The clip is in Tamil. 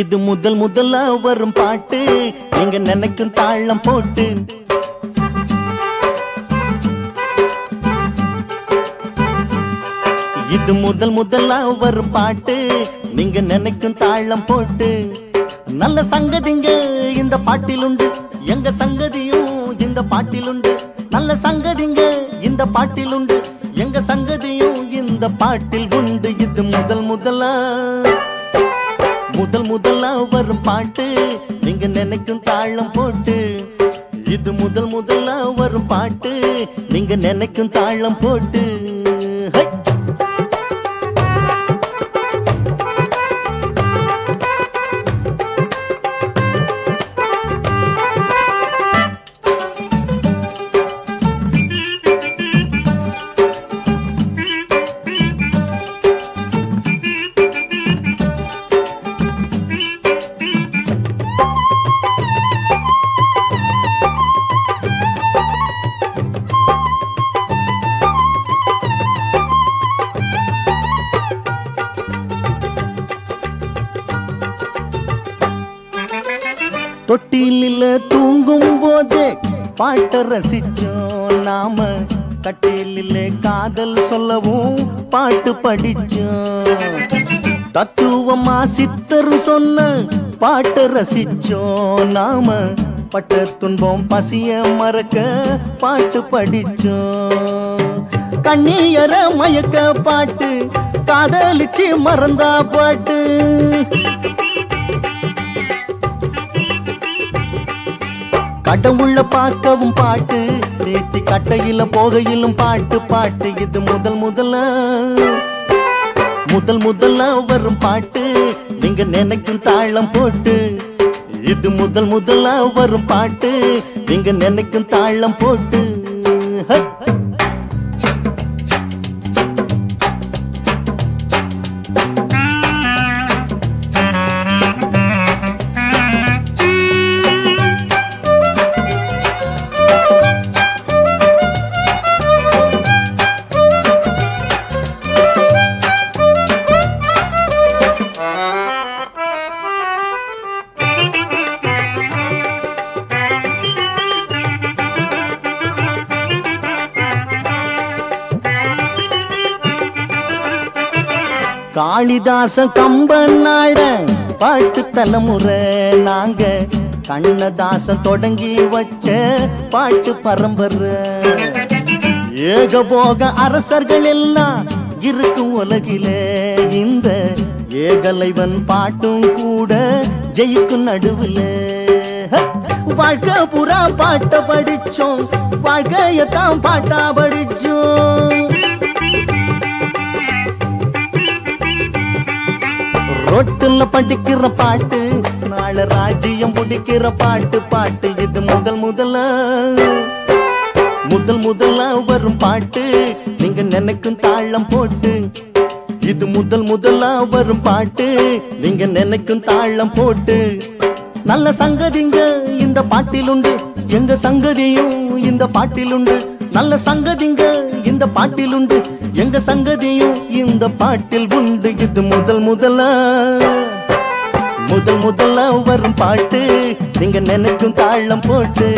இது முதல் முதல்ல வரும் பாட்டு, நீங்க நினைக்கும் தாளம் போட்டு. இது முதல் முதல்ல வரும் பாட்டு, நீங்க நினைக்கும் தாளம் போட்டு. நல்ல சங்கதிங்க இந்த பாட்டில் உண்டு, எங்க சங்கதியும் இந்த பாட்டில் உண்டு. நல்ல சங்கதிங்க இந்த பாட்டில் உண்டு, எங்க சங்கதியும் இந்த பாட்டில் உண்டு. இது முதல் முதலா முதல் முதல்ல வரும் பாட்டு, நீங்க நினைக்கும் தாளம் போட்டு. இது முதல் முதல்ல வரும் பாட்டு, நீங்க நினைக்கும் தாளம் போட்டு. தொட்டிலில் தூங்கும் போதே பாட்ட ரசிச்சோம் நாம, கட்டிலில் காதல் சொல்லவும் பாட்டு படிச்சோம். தத்துவமா சித்தர் சொன்ன பாட்ட ரசிச்சோம் நாம, பட்ட துன்பம் பசிய மறக்க பாட்டு படிச்சோம். கண்ணீர மயக்க பாட்டு, காதலிச்சு மறந்தா பாட்டு. கடவுள பார்க்கவும் பாட்டு, நேட்டி கட்டையில போகையிலும் பாட்டு பாட்டு. இது முதல் முதல்ல முதல் முதல்ல வரும் பாட்டு, நீங்க நினைக்கும் தாளம் போட்டு. இது முதல் முதல்ல வரும் பாட்டு, நீங்க நினைக்கும் தாளம் போட்டு. காளிதாச கம்பன் நாட பாட்டு தலைமுறை நாங்க, கண்ணதாசன் தொடங்கி வச்ச பாட்டு பரம்பரை. ஏகபோக அரசர்கள் எல்லாம் இருக்கும் உலகிலே, இந்த ஏகலைவன் பாட்டும் கூட ஜெயிக்கும் நடுவுல. வாழ்க்கை புறா பாட்ட படிச்சோம், வாழ்க்கையத்தான் பாட்டா படிச்சோம். ரோட்டுல படிக்கிற பாட்டு, நாளை ராஜ்யம் முடிக்கிற பாட்டு பாட்டு. இது முதல் முதல்ல முதல் முதல்ல வரும் பாட்டு, நீங்க நினைக்கும் தாளம் போட்டு. இது முதல் முதல்ல வரும் பாட்டு, நீங்க நினைக்கும் தாளம் போட்டு. நல்ல சங்கதிங்க இந்த பாட்டில் உண்டு, எங்க சங்கதியும் இந்த பாட்டில் உண்டு. நல்ல சங்கதிங்க இந்த பாட்டில் உண்டு, எங்க சங்கதியும் இந்த பாட்டில் உண்டு. இது முதல் முதல்ல முதல் முதல்ல வரும் பாட்டு, நீங்க நினைக்கும் தாளம் போட்டு.